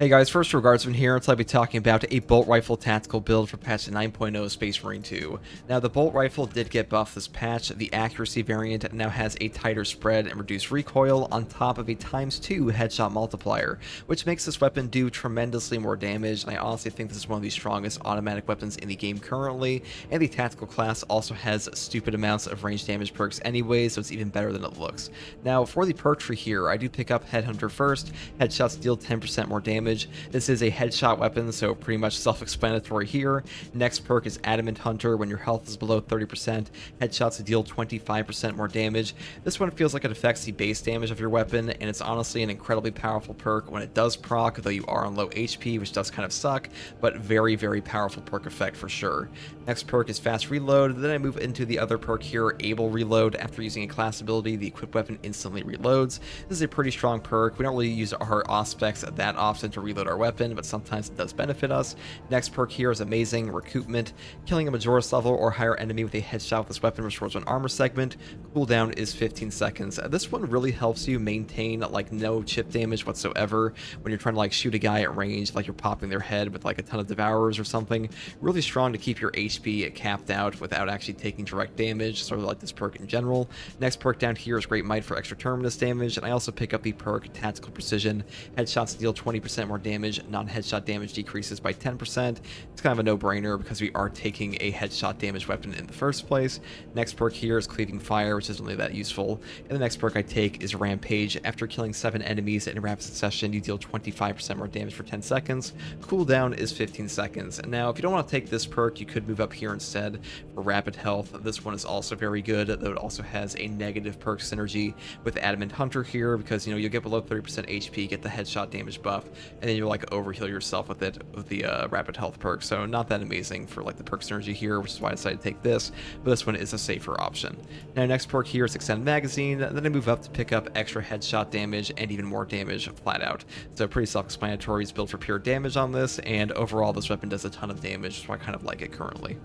Hey guys, first regardsman here, so I'll be talking about a bolt rifle tactical build for patch 9.0 Space Marine 2. Now the bolt rifle did get buffed this patch. The accuracy variant now has a tighter spread and reduced recoil on top of a ×2 headshot multiplier, which makes this weapon do tremendously more damage, and I honestly think this is one of the strongest automatic weapons in the game currently, and the tactical class also has stupid amounts of range damage perks anyway, so it's even better than it looks. Now for the perk tree here, I do pick up Headhunter first. Headshots deal 10% more damage. This is a headshot weapon, so pretty much self-explanatory here. Next perk is Adamant Hunter. When your health is below 30%, headshots deal 25% more damage. This one feels like it affects the base damage of your weapon, and it's honestly an incredibly powerful perk when it does proc, though you are on low HP, which does kind of suck, but very, very powerful perk effect for sure. Next perk is Fast Reload. Then I move into the other perk here, Able Reload. After using a class ability, the equipped weapon instantly reloads. This is a pretty strong perk. We don't really use our Auspex that often to reload our weapon, but sometimes it does benefit us. Next perk here is Amazing Recoupment. Killing a Majoris level or higher enemy with a headshot with this weapon restores one armor segment. Cooldown is 15 seconds. This one really helps you maintain like no chip damage whatsoever when you're trying to like shoot a guy at range, like you're popping their head with like a ton of devourers or something. Really strong to keep your HP capped out without actually taking direct damage, sort of like this perk in general. Next perk down here is Great Might for extra terminus damage, and I also pick up the perk Tactical Precision. Headshots deal 20% more damage, non-headshot damage decreases by 10%. It's kind of a no-brainer because we are taking a headshot damage weapon in the first place. Next perk here is Cleaving Fire, which isn't really that useful. And the next perk I take is Rampage. After killing 7 enemies in rapid succession, you deal 25% more damage for 10 seconds. Cooldown is 15 seconds. Now, if you don't want to take this perk, you could move up here instead for Rapid Health. This one is also very good, though it also has a negative perk synergy with Adamant Hunter here, because, you know, you'll get below 30% HP, get the headshot damage buff, and then you'll like overheal yourself with it with the Rapid Health perk. So not that amazing for like the perk synergy here, which is why I decided to take this, but this one is a safer option. Now next perk here is Extend Magazine. Then I move up to pick up extra headshot damage and even more damage flat out. So pretty self-explanatory. It's built for pure damage on this, and overall this weapon does a ton of damage, so I kind of like it currently.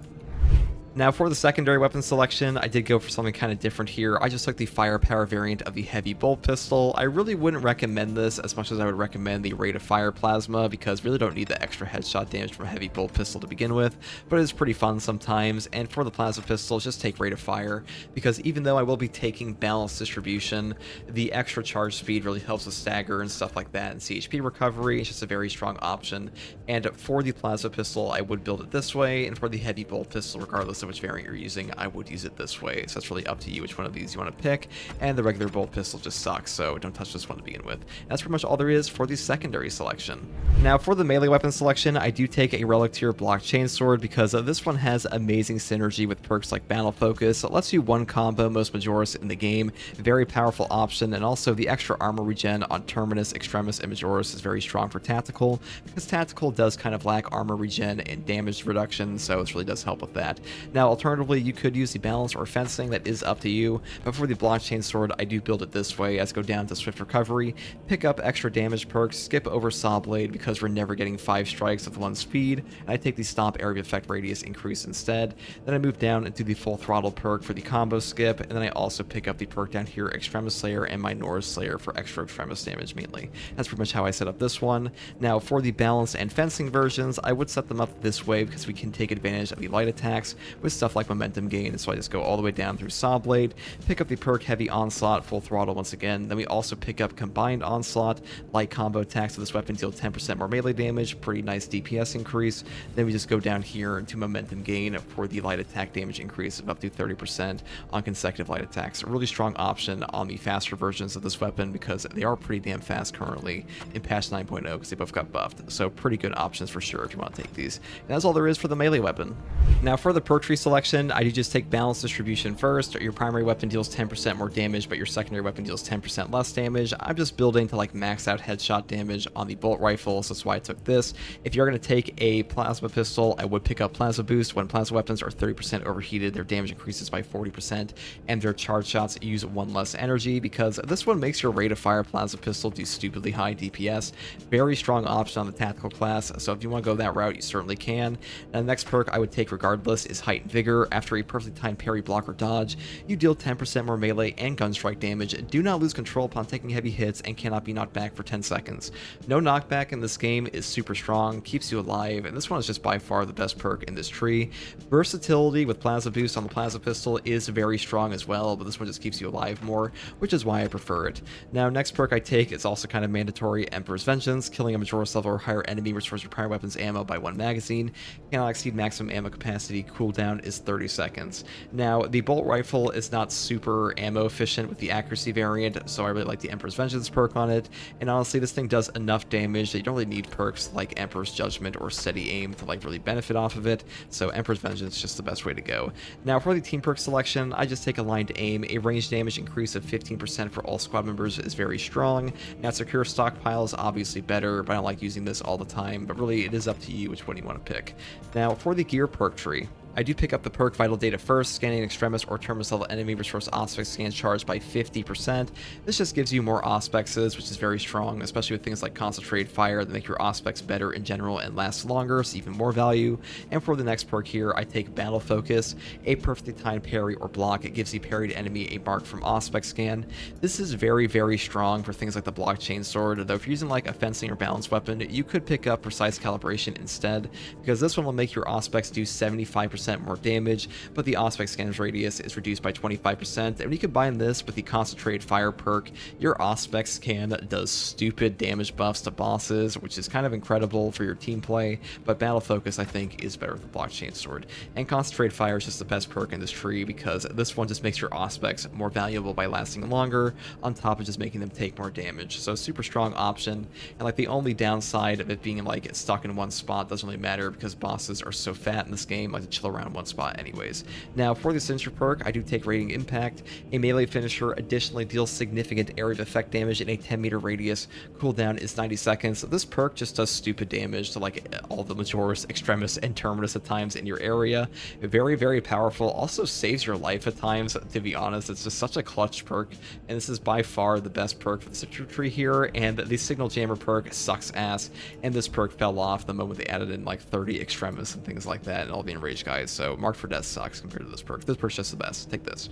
Now for the secondary weapon selection, I did go for something kind of different here. I just took the firepower variant of the heavy bolt pistol. I really wouldn't recommend this as much as I would recommend the rate of fire plasma, because really don't need the extra headshot damage from a heavy bolt pistol to begin with, but it's pretty fun sometimes. And for the plasma pistol, just take rate of fire, because even though I will be taking balanced distribution, the extra charge speed really helps with stagger and stuff like that, and CHP recovery. It's just a very strong option. And for the plasma pistol, I would build it this way, and for the heavy bolt pistol, regardless of which variant you're using, I would use it this way. So that's really up to you which one of these you want to pick, and the regular bolt pistol just sucks, so don't touch this one to begin with. That's pretty much all there is for the secondary selection. Now for the melee weapon selection, I do take a relic tier block chainsword, because this one has amazing synergy with perks like battle focus. It lets you one combo most Majoris in the game, very powerful option, and also the extra armor regen on Terminus, Extremis, and Majoris is very strong for tactical, because tactical does kind of lack armor regen and damage reduction, so this really does help with that. Now alternatively, you could use the balance or fencing, that is up to you, but for the blockchain sword, I do build it this way. As go down to swift recovery, pick up extra damage perks, skip over saw blade because we're never getting 5 strikes with 1 speed, and I take the stomp area of effect radius increase instead. Then I move down into the full throttle perk for the combo skip, and then I also pick up the perk down here, Extremis Slayer and my Norse Slayer for extra Extremis damage mainly. That's pretty much how I set up this one. Now for the balance and fencing versions, I would set them up this way because we can take advantage of the light attacks with stuff like momentum gain, so I just go all the way down through saw blade, pick up the perk heavy onslaught, full throttle once again. Then we also pick up combined onslaught, light combo attacks with this weapon deal 10% more melee damage, pretty nice DPS increase. Then we just go down here into momentum gain for the light attack damage increase of up to 30% on consecutive light attacks. A really strong option on the faster versions of this weapon, because they are pretty damn fast currently in patch 9.0 because they both got buffed, so pretty good options for sure if you want to take these. And that's all there is for the melee weapon. Now for the perk tree selection, I do just take balanced distribution first. Your primary weapon deals 10% more damage, but your secondary weapon deals 10% less damage. I'm just building to like max out headshot damage on the bolt rifle, so that's why I took this. If you're going to take a plasma pistol, I would pick up plasma boost. When plasma weapons are 30% overheated, their damage increases by 40%, and their charge shots use 1 less energy, because this one makes your rate of fire plasma pistol do stupidly high DPS. Very strong option on the tactical class, so if you want to go that route, you certainly can. And the next perk I would take regardless is Heightened Vigor. After a perfectly timed parry, block, or dodge, you deal 10% more melee and gun strike damage, do not lose control upon taking heavy hits, and cannot be knocked back for 10 seconds. No knockback in this game is super strong, keeps you alive, and this one is just by far the best perk in this tree. Versatility with Plasma Boost on the Plasma Pistol is very strong as well, but this one just keeps you alive more, which is why I prefer it. Now, next perk I take is also kind of mandatory, Emperor's Vengeance. Killing a Majora's level or higher enemy restores your primary weapon's ammo by 1 magazine. Cannot exceed maximum ammo capacity. Cooldown is 30 seconds. Now, the bolt rifle is not super ammo efficient with the accuracy variant, so I really like the Emperor's Vengeance perk on it, and honestly, this thing does enough damage that you don't really need perks like Emperor's Judgment or Steady Aim to like really benefit off of it, so Emperor's Vengeance is just the best way to go. Now, for the team perk selection, I just take Aligned Aim. A range damage increase of 15% for all squad members is very strong. Now, Secure Stockpile is obviously better, but I don't like using this all the time, but really it is up to you which one you want to pick. Now, for the gear perk tree, I do pick up the perk Vital Data first. Scanning an Extremis or Terminus level enemy restores Auspex scans charged by 50%. This just gives you more Auspexes, which is very strong, especially with things like Concentrated Fire that make your Auspex better in general and last longer, so even more value. And for the next perk here, I take Battle Focus. A perfectly timed parry or block. It gives the parried enemy a mark from Auspex scan. This is very, very strong for things like the Blockchain Sword, though if you're using like a fencing or balance weapon, you could pick up Precise Calibration instead, because this one will make your Auspex do 75% more damage, but the Auspex scan's radius is reduced by 25%, and when you combine this with the Concentrated Fire perk, your Auspex scan does stupid damage buffs to bosses, which is kind of incredible for your team play, but Battle Focus, I think, is better with the Blockchain Sword. And Concentrated Fire is just the best perk in this tree, because this one just makes your Auspex more valuable by lasting longer, on top of just making them take more damage. So super strong option, and like the only downside of it being like stuck in one spot doesn't really matter, because bosses are so fat in this game, like to chill around one spot anyways. Now, for the Signature perk, I do take Radiant Impact. A melee finisher additionally deals significant area of effect damage in a 10-meter radius. Cooldown is 90 seconds. This perk just does stupid damage to like all the Majora's, Extremis, and Terminus at times in your area. Very, very powerful. Also saves your life at times, to be honest. It's just such a clutch perk, and this is by far the best perk for the Signature tree here, and the Signal Jammer perk sucks ass, and this perk fell off the moment they added in like 30 Extremis and things like that, and all the Enraged guys, so Marked for Death sucks compared to this perk. This perk's just the best. Take this.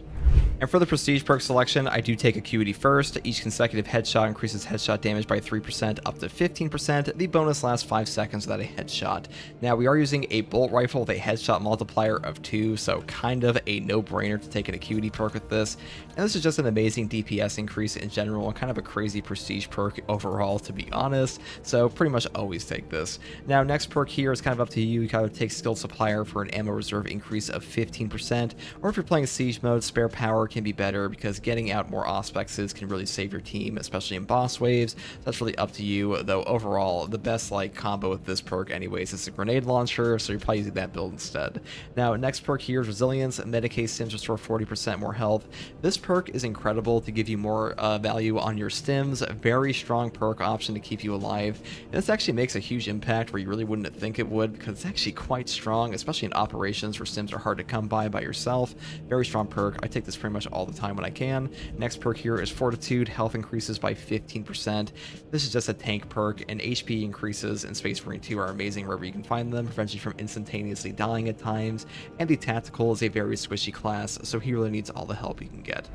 And for the Prestige perk selection, I do take Acuity first. Each consecutive headshot increases headshot damage by 3% up to 15%. The bonus lasts 5 seconds without a headshot. Now, we are using a bolt rifle with a headshot multiplier of 2, so kind of a no-brainer to take an Acuity perk with this. And this is just an amazing DPS increase in general, and kind of a crazy Prestige perk overall, to be honest. So pretty much always take this. Now, next perk here is kind of up to you. You kind of take Skilled Supplier for an ammo reserve increase of 15%, or if you're playing Siege mode, Spare Power can be better, because getting out more Auspexes can really save your team, especially in boss waves. That's really up to you, though overall, the best like combo with this perk anyways is a Grenade Launcher, so you're probably using that build instead. Now, next perk here is Resilience. Medicae Stims restore 40% more health. This perk is incredible to give you more value on your stims. A very strong perk option to keep you alive, and this actually makes a huge impact where you really wouldn't think it would, because it's actually quite strong, especially in operations where stims are hard to come by yourself. Very strong perk. I take this pretty much all the time when I can. Next perk here is Fortitude. Health increases by 15%. This is just a tank perk, and HP increases in Space Marine 2 are amazing wherever you can find them, prevents you from instantaneously dying at times, and the Tactical is a very squishy class, so he really needs all the help you can get.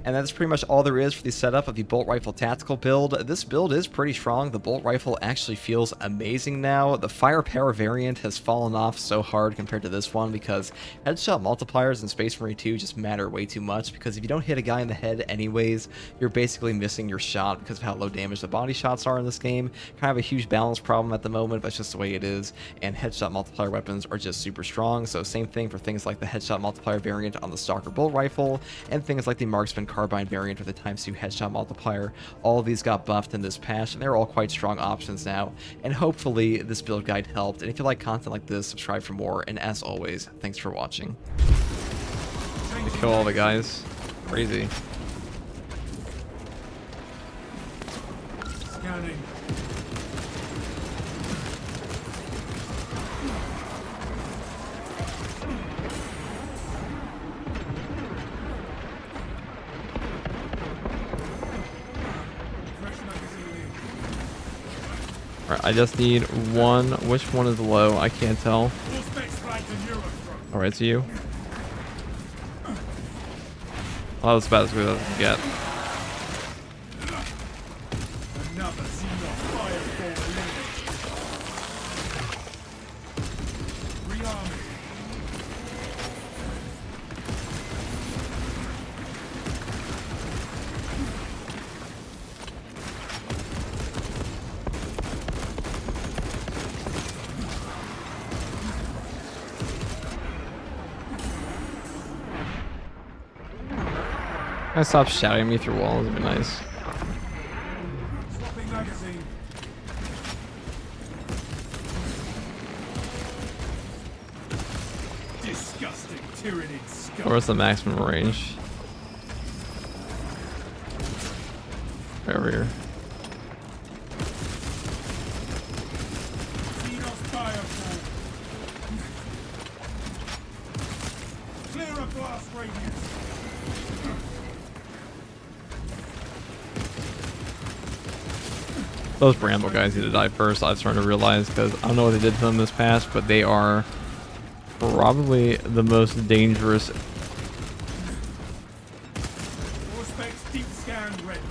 And that's pretty much all there is for the setup of the Bolt Rifle Tactical build. This build is pretty strong. The Bolt Rifle actually feels amazing now. The Firepower variant has fallen off so hard compared to this one, because headshot multipliers in Space Marine 2 just matter way too much, because if you don't hit a guy in the head anyways, you're basically missing your shot because of how low damage the body shots are in this game. Kind of a huge balance problem at the moment, but it's just the way it is, and headshot multiplier weapons are just super strong. So same thing for things like the headshot multiplier variant on the Stalker Bolt Rifle, and things like the Marksman Carbine variant with the ×2 headshot multiplier. All of these got buffed in this patch, and they're all quite strong options now, and hopefully this build guide helped. And if you like content like this, subscribe for more, and as always, thanks for watching. To kill all the guys. Crazy. Scanning. Alright, I just need one. Which one is low? I can't tell. Alright, it's you. Oh, that was about as good as I can get. I stopped shouting at me through walls. It'd be nice. Swapping magazine. Disgusting tyrannid scum. Where's the maximum range? Right over here. Xenos bioform. Clear a blast radius. Those Bramble guys need to die first. I'm starting to realize, because I don't know what they did to them this past, but they are probably the most dangerous. All specs deep scan ready.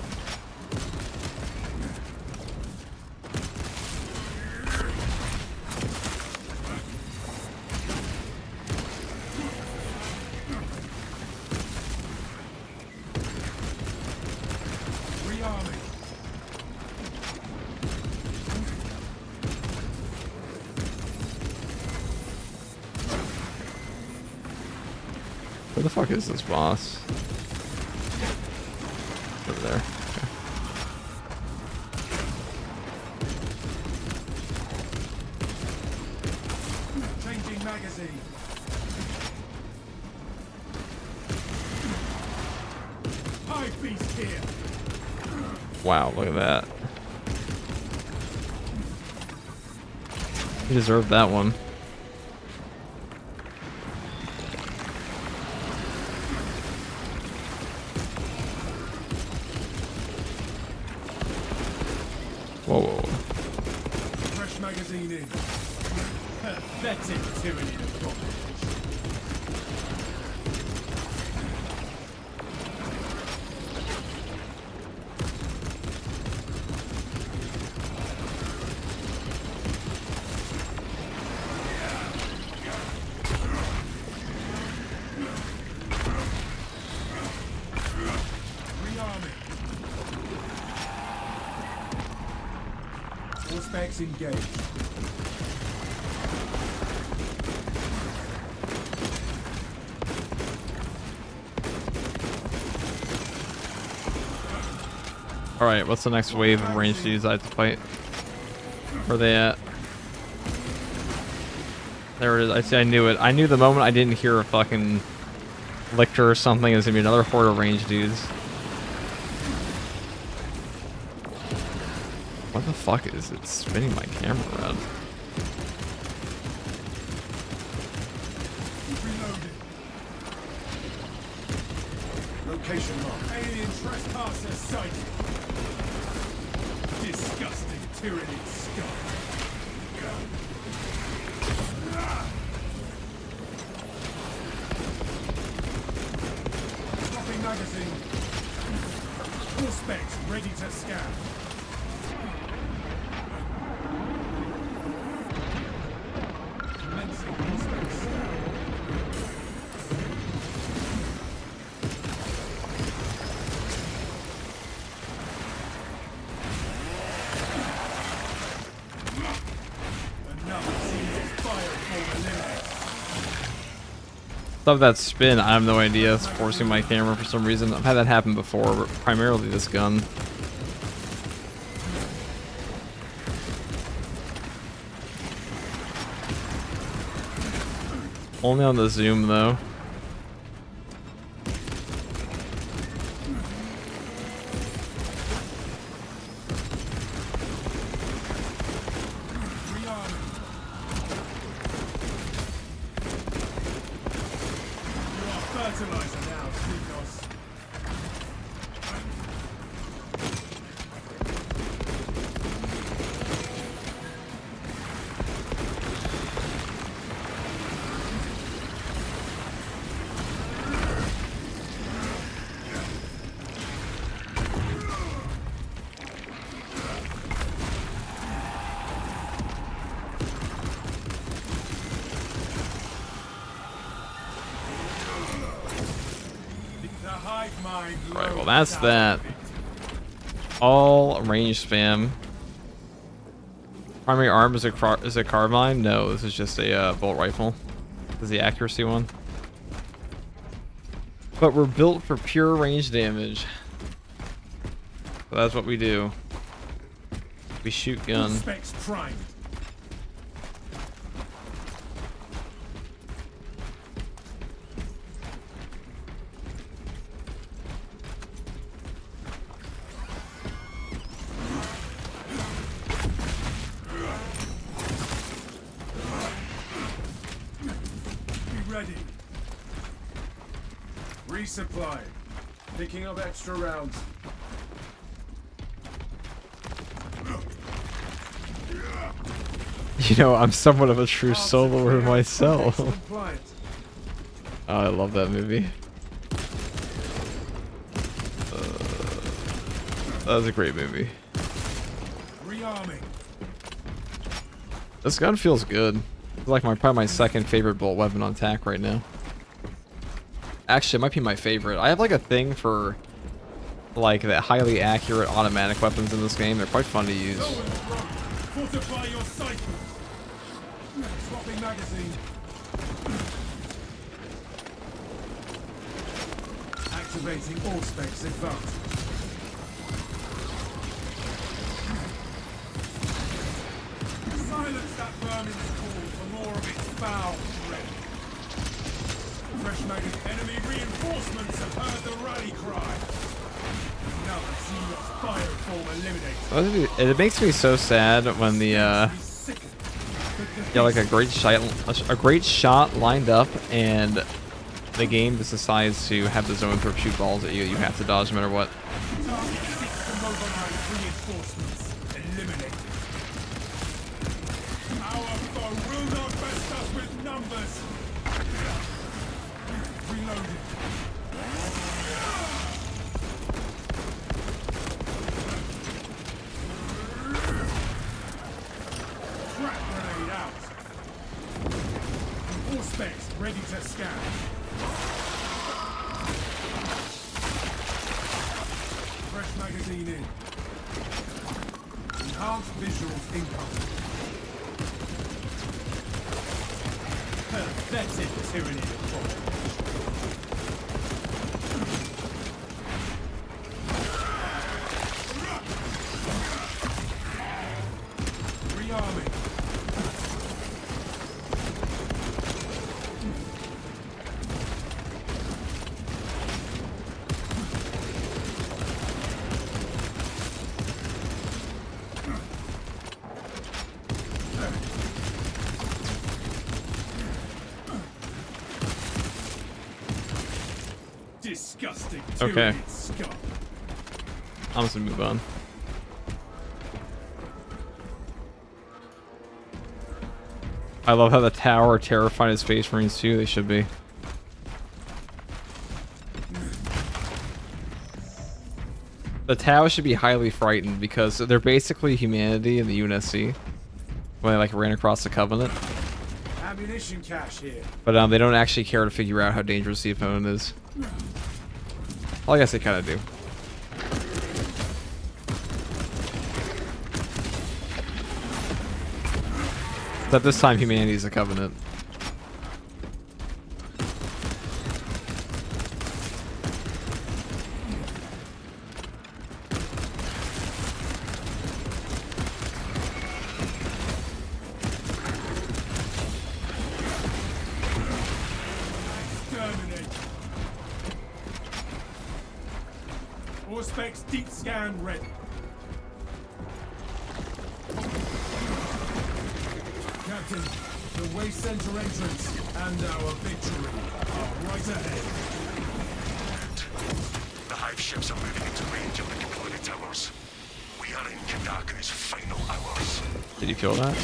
Rearming. Where the fuck is this boss? Over there. Okay. Changing magazine. High beast here. Wow, look at that. You deserved that one. Whoa, whoa, whoa. Fresh magazine in. Pathetic tyranny of God. Rearming. All specs engaged. Alright, what's the next wave of ranged dudes I have to fight? Where are they at? There it is. I see, I knew it. I knew the moment I didn't hear a fucking lictor or something, there's gonna be another horde of ranged dudes. What the fuck is it spinning my camera around? Reloading. Location mark. Alien trespasser sighted. Disgusting tyranny scum. Dropping magazine. All specs ready to scan. Commencing all specs scan. Another Xenos bioform eliminated. Stuff that spin, I have no idea. It's forcing my camera for some reason. I've had that happen before, but primarily this gun. Only on the zoom though. Rearming. You are fertilizer now, Xenos. The hive mind. Right, well loads that's out. that. All range spam. Primary arm is a carbine? No, this is just a bolt rifle. This is the accuracy one. But we're built for pure range damage. So that's what we do. We shoot All gun. specs primed. Be ready. Resupply. Picking up extra rounds. You know, I'm somewhat of a true soloer myself. Excellent client. Oh, I love that movie. That was a great movie. Rearming. This gun feels good. It's like probably my second favorite bolt weapon on tack right now. Actually, it might be my favorite. I have like a thing for like the highly accurate automatic weapons in this game. They're quite fun to use. Fortify your sight. Swapping magazine. Activating all specs advanced. Silence that vermin's call for more of its foul breath. Fresh magazine. Enemy reinforcements have heard the rally cry. Now the Xenos fire form eliminated. It makes me so sad when the yeah, like a great shot lined up and the game just decides to have the zone throw shoot balls at you. You have to dodge no matter what. Target seeks to mobilize reinforcements. Eliminate. Our foe will not best us with numbers. Reloaded. Crack grenade out. All specs ready to scan. Fresh magazine in. Enhanced visuals incoming. Pathetic tyranny of thought. Rearming. Disgusting. Okay. Tyranid scum. I'm just gonna move on. I love how the tower terrified his Space Marines too. They should be. The Tau should be highly frightened because they're basically humanity in the UNSC when they like ran across the Covenant. Ammunition cache here. But they don't actually care to figure out how dangerous the opponent is. Well, I guess they kind of do. But this time humanity is the Covenant. Exterminate. All specs deep scan ready. Captain, the waste center entrance and our victory are right ahead. The hive ships are moving into range of the deployed towers. We are in Kadaku's final hours. Did you feel that?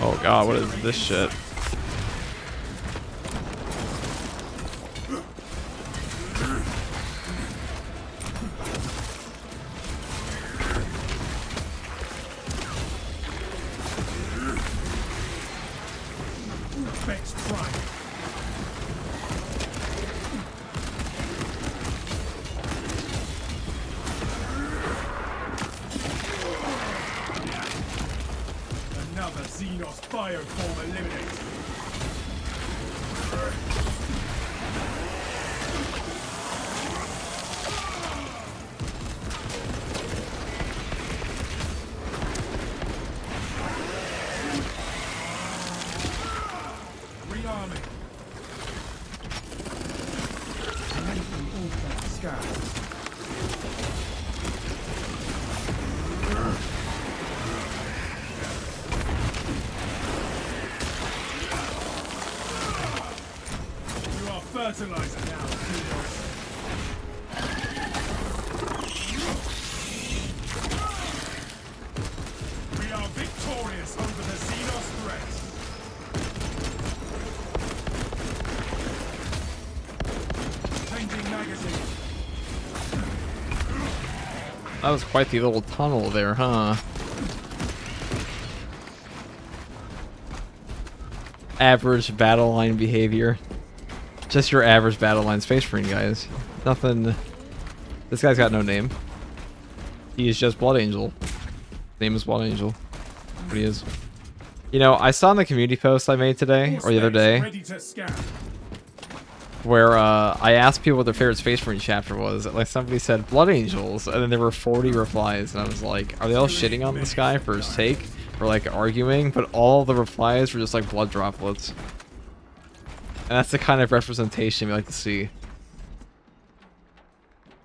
Oh god, what is this shit? Bioform eliminated. Rearming. Scout. Fertilizer now, Xenos. We are victorious over the Xenos threat. Changing magazine. That was quite the little tunnel there, huh? Average battle line behavior. Just your average battle line Space Marine, guys. Nothing. This guy's got no name. He is just Blood Angel. Name is Blood Angel. What he is. You know, I saw in the community post I made today, or the other day, where I asked people what their favorite Space Marine chapter was. Like, somebody said Blood Angels, and then there were 40 replies, and I was like, are they all shitting on this guy for his take? Or like arguing? But all the replies were just like blood droplets. And that's the kind of representation we like to see.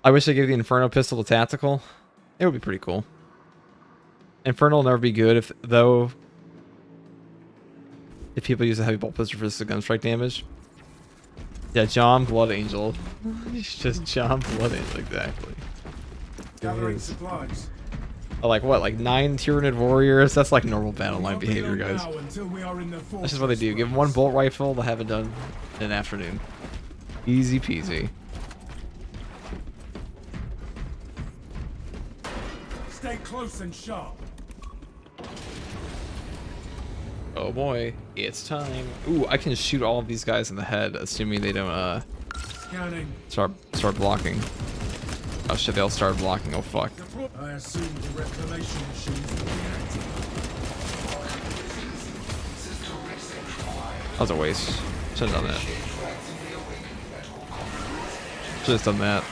I wish I gave the Inferno pistol to tactical. It would be pretty cool. Inferno will never be good if people use a heavy bolt pistol for the gunstrike damage. Yeah, John Blood Angel. He's just John Blood Angel, exactly. Gathering supplies. Oh, like what? Like 9 Tyranid warriors? That's like normal battle line behavior, guys. That's just what they do. Give them one bolt rifle, they'll have it done in an afternoon. Easy peasy. Stay close and sharp. Oh boy, it's time. Ooh, I can shoot all of these guys in the head, assuming they don't Scanning. start blocking. Oh shit, they all started blocking. Oh fuck. I assume the reclamation machines will be active. That was a waste. Should've done that. Should've done that.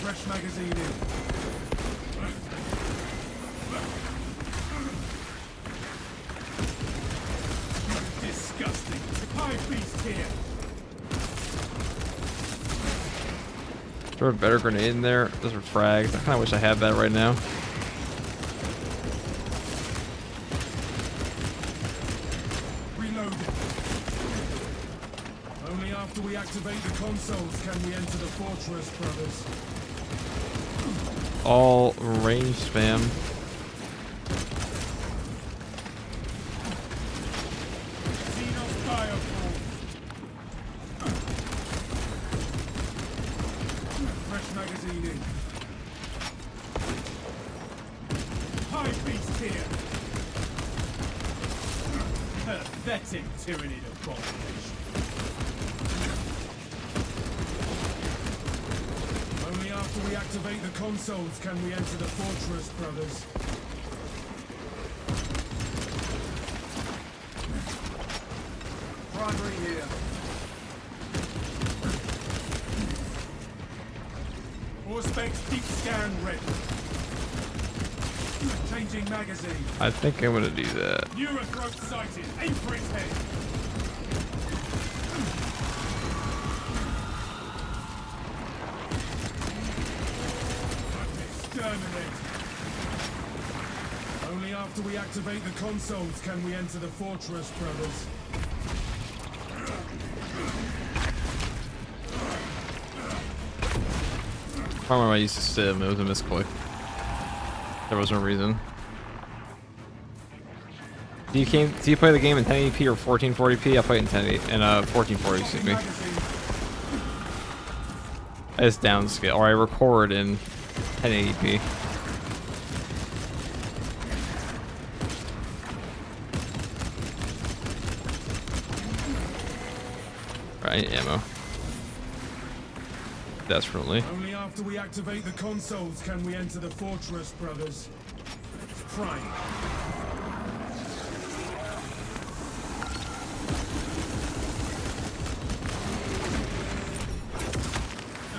Fresh magazine in. Disgusting. High beast here. Throw a better grenade in there. Those are frags. I kind of wish I had that right now. Reloading. Only after we activate the consoles can we enter the fortress, brothers. All range spam. Xenos bioform. Fresh magazine in. High beast here. Pathetic Tyranid abomination. Only after we activate the consoles can we enter the fortress, brothers. Primary here. Auspex deep scan ready. Changing magazine. I think I'm gonna do that. Neurothroat sighted. Aim for his head. Exterminate. Only after we activate the consoles can we enter the fortress, brothers. I don't remember I used to stim. It was a misclick. There was no reason. Do you play the game in 1080p or 1440p? I play it in 1440, excuse me. I just downscale, or I record in 1080p. Right, ammo. Desperately. Only after we activate the consoles can we enter the fortress, brothers. Prime.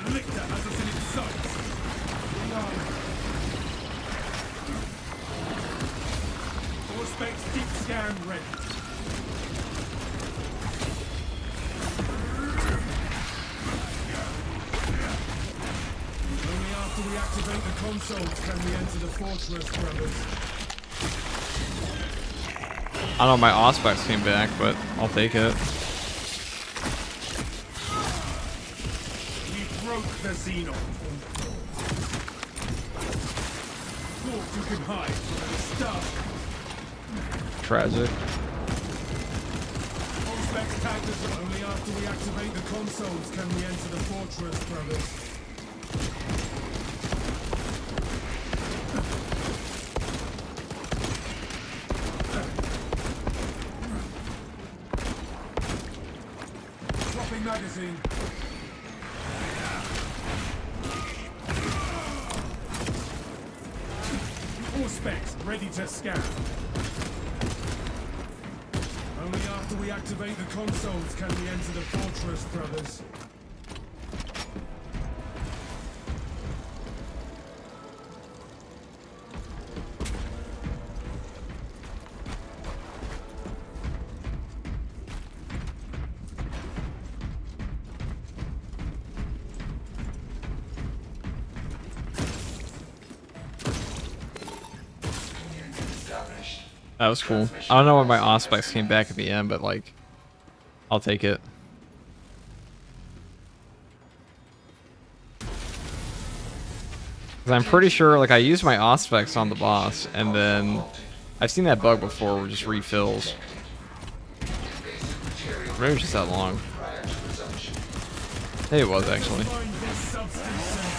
The lictor has us in its sights. Four specs deep scan ready. Only after we activate the consoles can we enter the fortress, brothers. I don't know, my Auspex came back, but I'll take it. We broke the Xenon. Thought you could hide from the start. Tragic. All specs tagged us. Only after we activate the consoles can we enter the fortress, brothers. Swapping magazine. All specs ready to scan. Only after we activate the consoles can we enter the fortress, brothers. That was cool. I don't know why my Auspex came back at the end, but like, I'll take it. Cause I'm pretty sure, like, I used my Auspex on the boss, and then I've seen that bug before where it just refills. Maybe it was just that long. Hey, it was actually. Find this substance and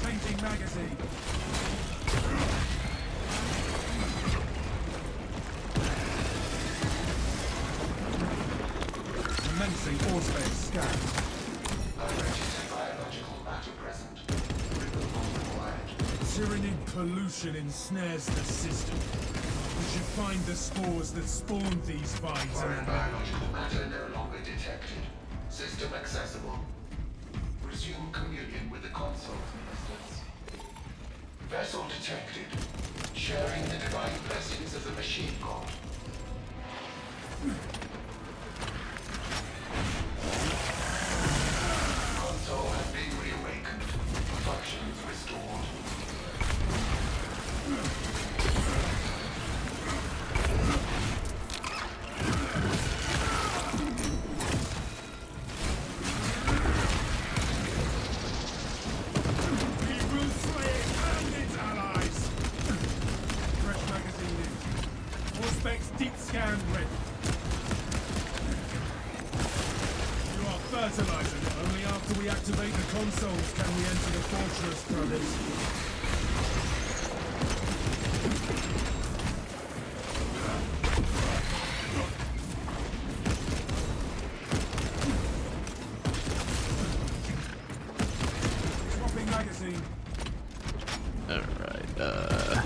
changing magazine. Commencing Auspex scan. Tyranid pollution ensnares the system. We should find the spores that spawned these vines and Biological matter no longer detected. System accessible. Resume communion with the console, ministers. Vessel detected. Sharing the divine blessings of the machine god. Console has been reawakened. Functions restored. we will slay it and its allies. Fresh magazine in. Auspex deep scan ready. You are fertilizing. Only after we activate the consoles can we enter the fortress, brothers. Swapping magazine. Alright, that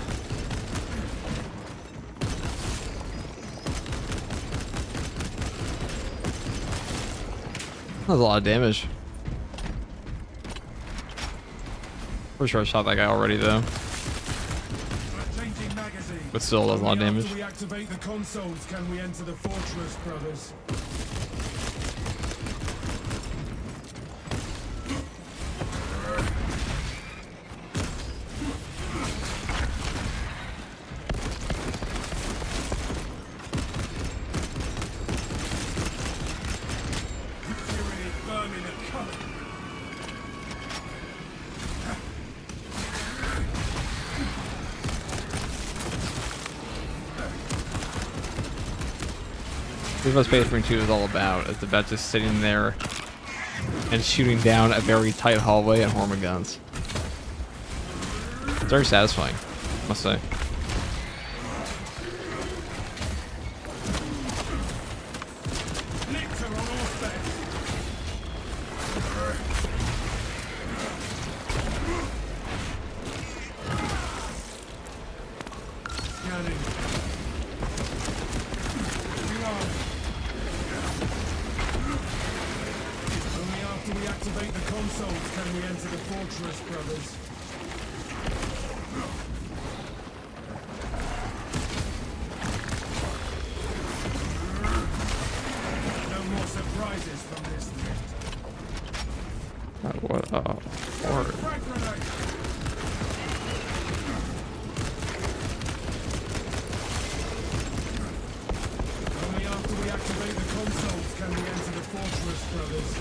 was a lot of damage. Pretty sure I shot that guy already though. Changing magazine. But still does a lot of Only damage. after we activate the consoles can we enter the fortress, brothers. Tyranid vermin are coming. This is what Space Marine 2 is all about. It's about just sitting there and shooting down a very tight hallway and Horma guns. It's very satisfying, I must say. Lictor on all specs. Scanning. Reload. Only after we activate the consoles can we enter the fortress, brothers. No more surprises from this lift. What? Or Frag grenade. Only after we activate the consoles can we enter the fortress, brothers.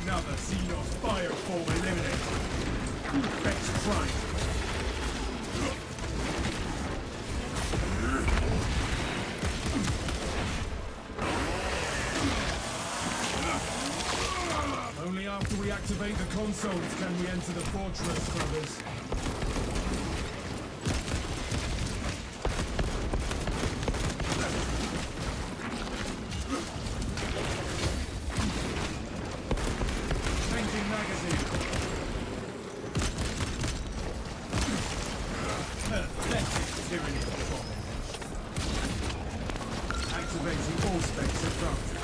Another Xenos fireform eliminated. Bex Prime. Only after we activate the consoles can we enter the fortress, brothers. Changing magazine. Pathetic tyranny of bomb. Activating all specs advantage.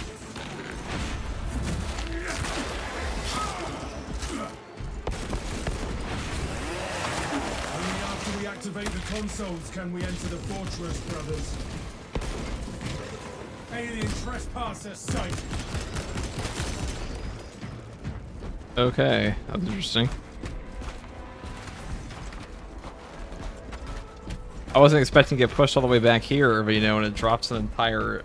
Only after we activate the consoles can we enter the fortress, brothers. Alien trespasser sighted. okay, that's interesting. I wasn't expecting to get pushed all the way back here, but you know, when it drops an entire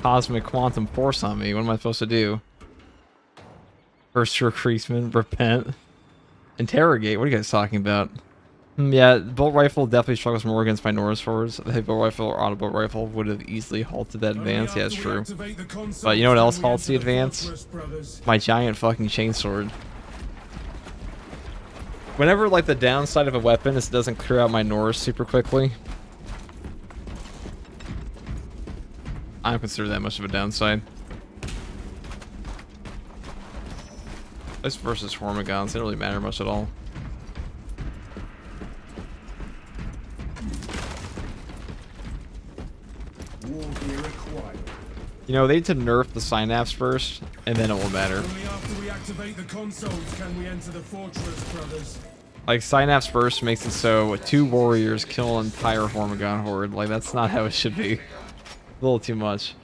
cosmic quantum force on me, what am I supposed to do? First recruitment, repent, interrogate. What are you guys talking about? Yeah, bolt rifle definitely struggles more against my Norris forwards. I think bolt rifle or auto bolt rifle would have easily halted that advance. Yeah, it's true. But you know what else halts the advance? My giant fucking chainsword. Whenever, like, the downside of a weapon is it doesn't clear out my Norris super quickly. I don't consider that much of a downside. This versus Hormigons, they don't really matter much at all. War gear acquired. You know, they need to nerf the synapse first, and then it will matter. Only after we activate the consoles can we enter the fortress, brothers. Like, synapse burst makes it so 2 warriors kill an entire Hormigon horde. Like, that's not how it should be. A little too much.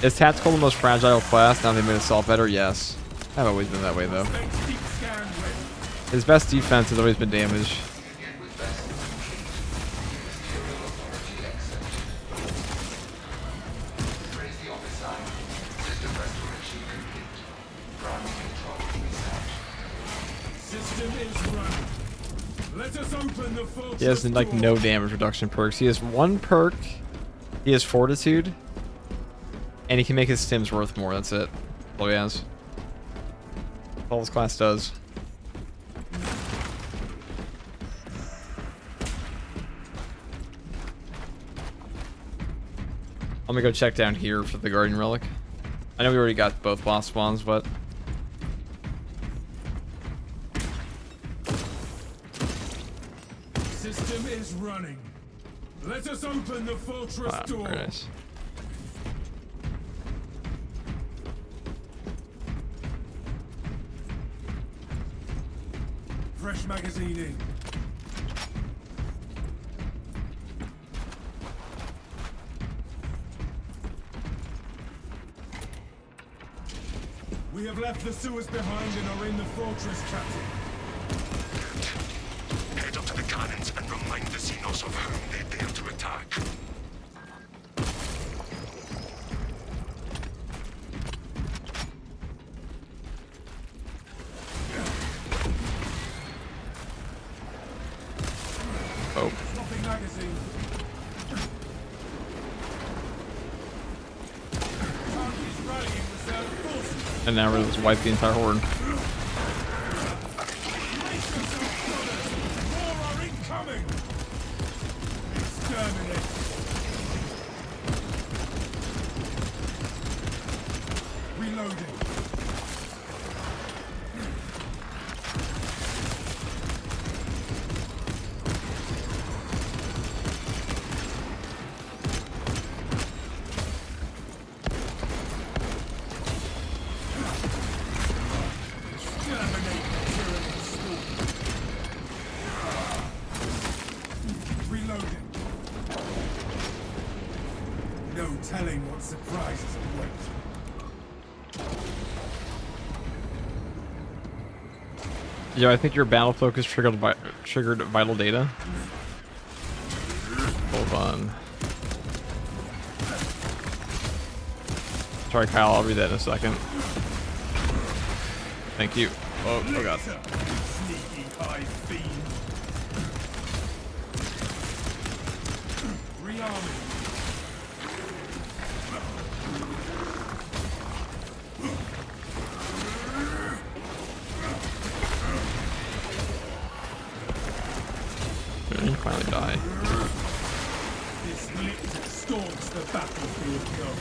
Is tactical the most fragile class now they made assault better? Yes. I've always been that way, though. Specs deep scan ready. His best defense has always been damage. Raise the office line. System restoration complete. Primary control reset. System is running. Let us open the fortress. He has, like, door. no damage reduction perks. He has 1 perk. He has Fortitude. And he can make his stims worth more. That's it. That's all he has. That's all this class does. I'm gonna go check down here for the Guardian Relic. I know we already got both boss spawns, but System is running. Let us open the fortress wow, door. very nice. Fresh magazine in. We have left the sewers behind and are in the fortress, Captain. Head up to the cannons and remind the Xenos of whom they dare to attack. Oh. Swapping magazine. Target is rallying reserve forces. And now we're just wipe the entire horde. Brace yourself, brothers. More are incoming. Exterminate. Reloading. Exterminate the tyranny storm. Reloading. No telling what surprises await. Yeah, I think your battle focus triggered vital data. Hold on. Sorry, Kyle. I'll read that in a second. Thank you. Oh god. Sneaky high fiend. Rearming. You finally die. This lictor stalks the battlefield known.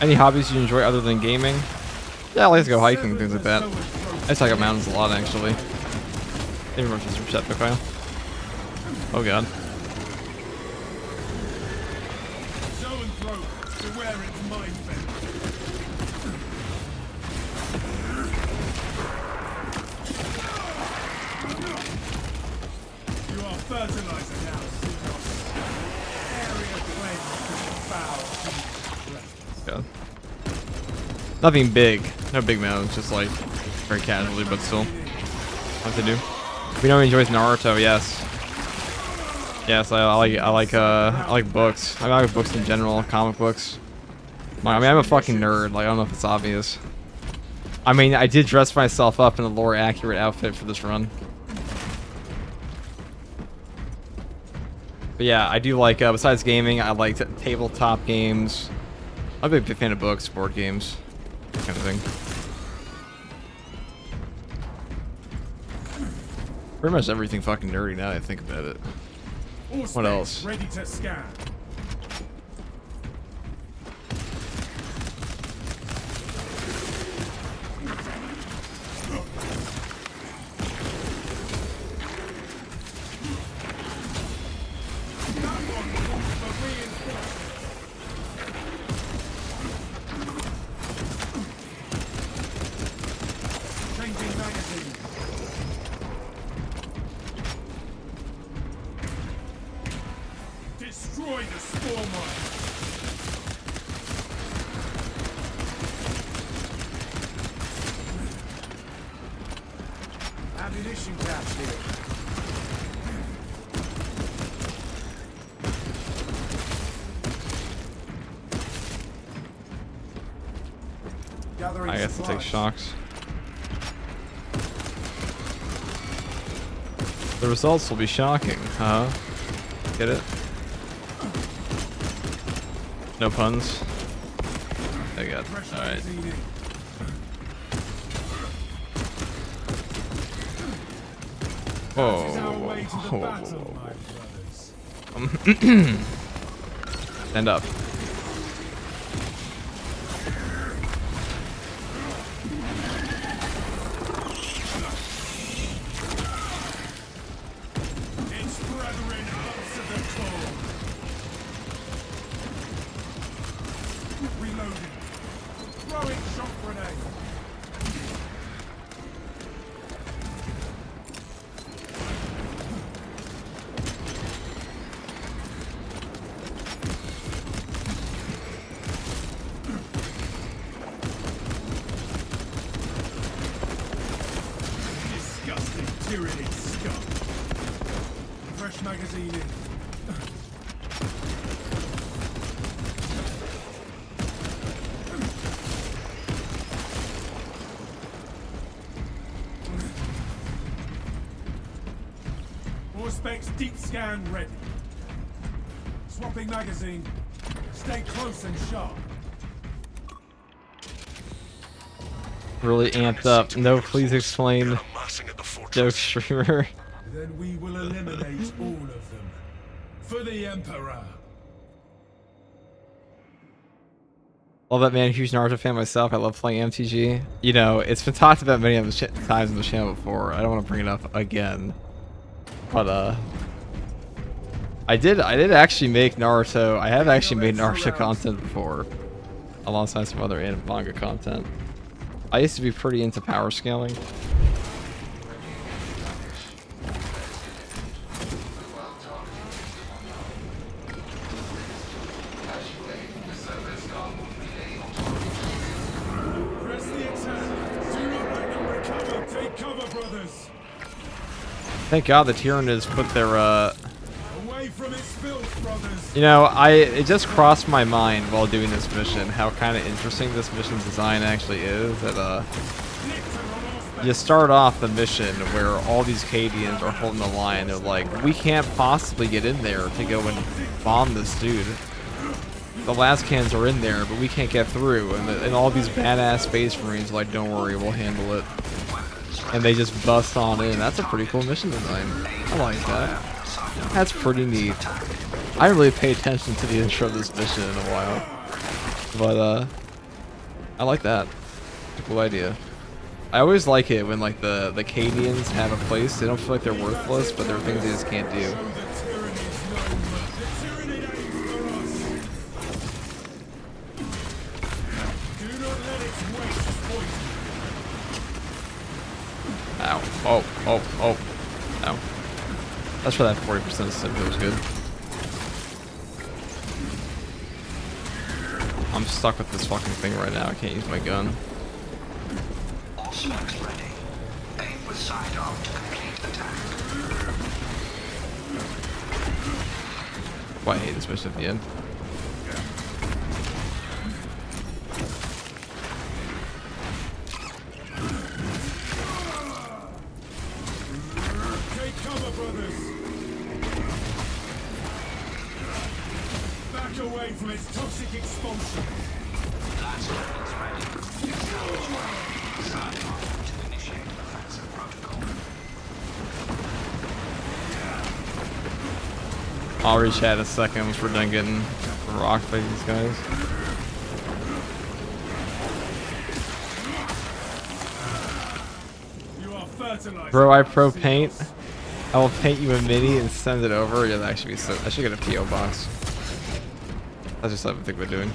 Any hobbies you enjoy other than gaming? Yeah, I like to go hiking and things like that. I just hike up mountains a lot, actually. Maybe more just reset the file. Oh god. Zoanthrope, beware its mind bend. You are fertilizer now, Xenos. Area cleansed from the foul presence. God. Nothing big. No big mountains, just like very casually, but still. What to do? We know he enjoys Naruto, yes. Yes, I like books. I like books in general, comic books. I mean, I'm a fucking nerd. Like, I don't know if it's obvious. I mean, I did dress myself up in a lore-accurate outfit for this run. But yeah, I do like, besides gaming, I like tabletop games. I'm a big fan of books, board games, that kind of thing. Pretty much everything fucking nerdy now that I think about it. What else? Ready to scan. Changing magazine. Destroy the spore mine. Ammunition cache here. Gathering I guess I'll take shocks. The results will be shocking, huh? Get it? No puns? I got. Alright. Whoa. Stand up. Its brethren answer the call. Reloading. Throwing shock grenade. Disgusting tyranny scum. Fresh magazine in. Auspex deep scan ready. Swapping magazine. Stay close and sharp. Really amped up. No, please explain. Amassing at the Joke fortress. streamer. Then we will eliminate all of them. For the Emperor. Love that, man. Huge Naruto fan myself. I love playing MTG. You know, it's been talked about many of the times on the channel before. I don't want to bring it up again. But, I did actually make Naruto. I have actually made Naruto content before. Alongside some other manga content. I used to be pretty into power scaling. Press the attack. Do not let them recover. Take cover, brothers. Thank God the Tyranids put their, Away from its filth, brothers. You know, it just crossed my mind while doing this mission how kind of interesting this mission's design actually is. That you start off the mission where all these Cadians are holding the line. They're like, we can't possibly get in there to go and bomb this dude. The last cans are in there, but we can't get through. And all these badass Space Marines are like, don't worry, we'll handle it. And they just bust on in. That's a pretty cool mission design. I like that. That's pretty neat. I didn't really pay attention to the intro of this mission in a while. But, I like that. It's a cool idea. I always like it when, like, the Cadians have a place. They don't feel like they're worthless, but there are things they just can't do. The Tyrannid aims for us. Do not let its weight poison. Ow. Oh, oh, oh. Ow. That's for that 40% sim. It was good. I'm stuck with this fucking thing right now. I can't use my gun. All smokes ready. Aim with side arm to complete attack. Why I hate this mission at the end. Take cover, brothers. Back away from its toxic expulsion. Last weapons ready. Side arm to initiate offensive protocol. I'll reach out in a second once we're done getting rocked by these guys. You are fertilized. Bro, I pro paint. I will paint you a mini and send it over. Yeah, that should be so. I should get a PO box. That's just something I think we're doing.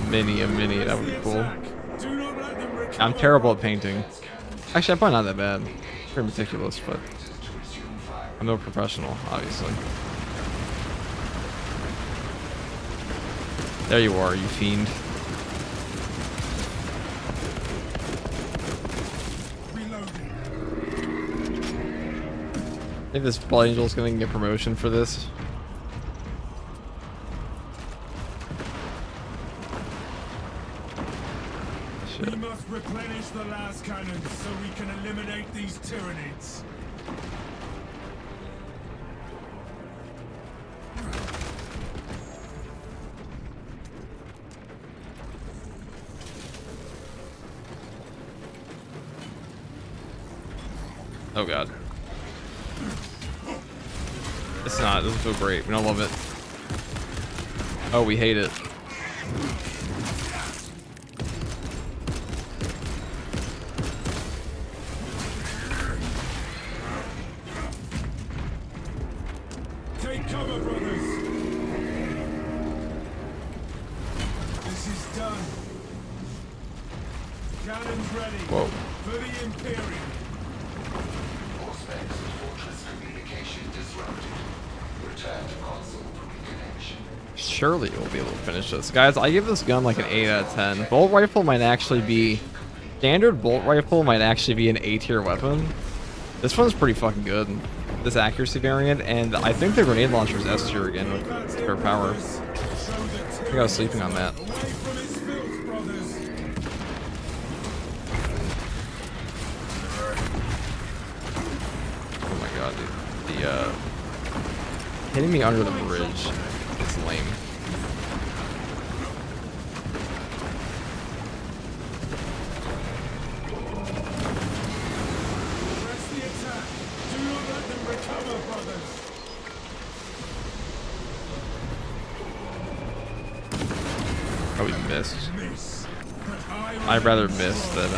A mini. That would be cool. Do not let them recover. I'm terrible at painting. Actually, I'm probably not that bad. Pretty meticulous, but I'm no professional, obviously. There you are, you fiend. Reloading. I think this Blood Angel's gonna get promotion for this. We Shit. must replenish the last cannons so we can eliminate these Tyranids. Oh god. It's not. It doesn't feel great. We don't love it. Oh, we hate it. Take cover, brothers. This is done. Cannons ready. Whoa. For the Imperium. Auspex fortress communication disrupted. Return to console for reconnection. Surely we'll be able to finish this. Guys, I give this gun like an 8 out of 10. Bolt rifle might actually be... Standard bolt rifle might actually be an A tier weapon. This one's pretty fucking good. This accuracy variant, and I think the grenade launcher is S tier again with spare power. I think I was sleeping on that. Away from its filth, brothers. hitting me under the bridge is lame. Press the attack. Do not let them recover, brothers. Oh, we missed. Miss. But I I'd rather miss than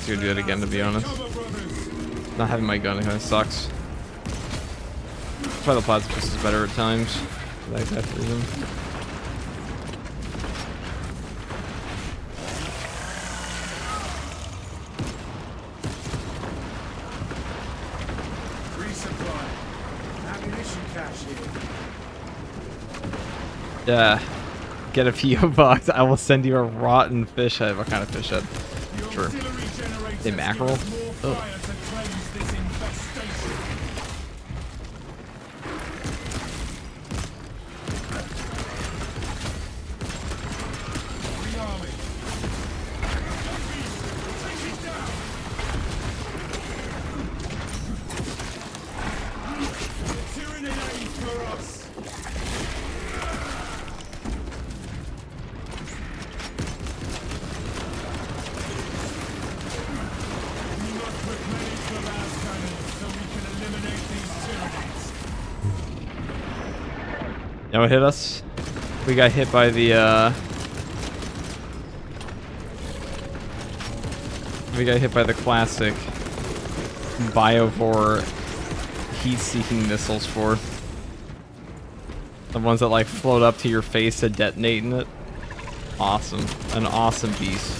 do it again, to be honest. cover, brothers. Not having my gun kind of sucks. That's why the plasma pistol is better at times. For that exact reason. Resupply. Ammunition cache here. Yeah. Get a few bucks. I will send you a rotten fish head. What kind of fish head? The Sure. auxiliary generators A mackerel? give us more Oh. fire to cleanse this infestation. Rearming. Take it down. Tyranny aims for us. We must replenish the last cannons so we can eliminate these tyrannies. You know what hit us? We got hit by the classic Biovore heat-seeking missiles for the ones that like float up to your face to detonate in it. Awesome. An awesome beast.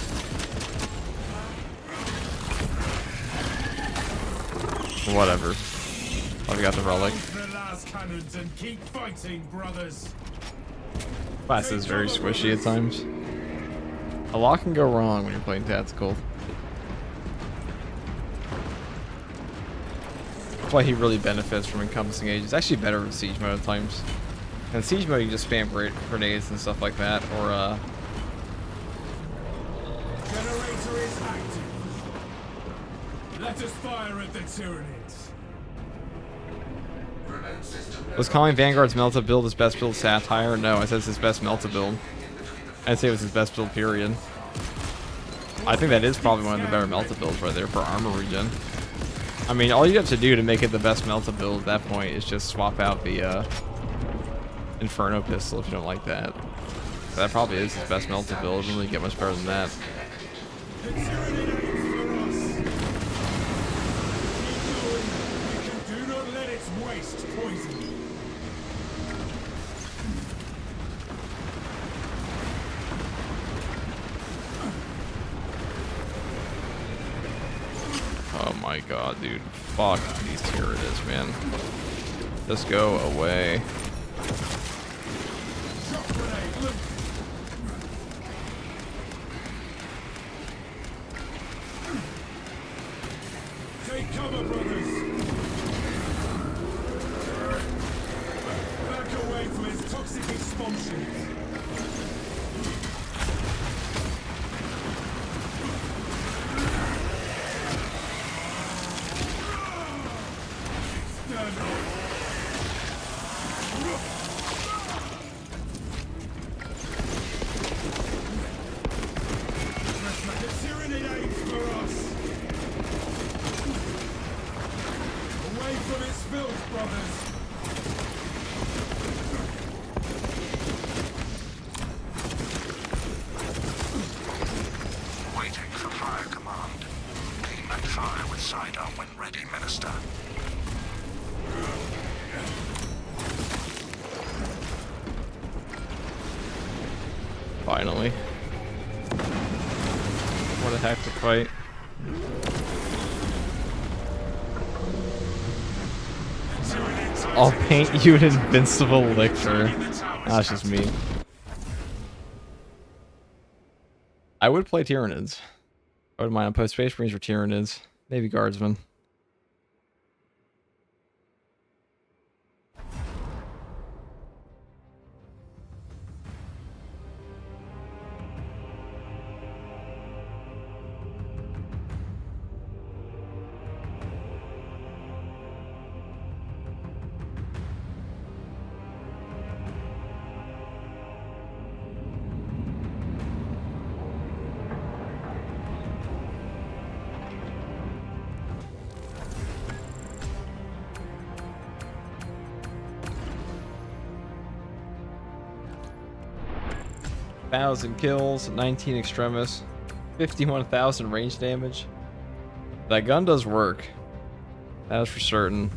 Whatever. Oh, we got the relic. The last cannons and keep fighting, brothers. Class is very squishy at times. A lot can go wrong when you're playing tactical. That's why he really benefits from encompassing age. It's actually better in siege mode at times. In siege mode, you just spam grenades and stuff like that, or Generator is active. Let us fire at the Tyranids. Prevent system was calling Vanguard's Melta build his best build satire? No, I said it's his best Melta build. I'd say it was his best build, period. I think that is probably one of the better Melta builds right there for armor regen. I mean, all you have to do to make it the best Melta build at that point is just swap out the Inferno pistol if you don't like that. That probably is his best Melta build. It doesn't really get much better than that. The Tyranid aims for us. Keep going. Do not let its waste poison you. Oh my god, dude. Fuck these Tyranids, man. Just go away. Shock grenade, look. Take cover, brothers. Back away from its toxic expulsions. Stand up. The Tyranid aims for us. Away from its filth, brothers. Waiting for fire command. Aim and fire with sidearm when ready, Minister. Finally. What a hectic fight. I'll paint you an invincible lictor. That's just me. I would play Tyranids. I wouldn't mind on post Space Marines or Tyranids. Maybe Guardsmen. 1,000 kills, 19 extremis, 51,000 range damage. That gun does work. That is for certain.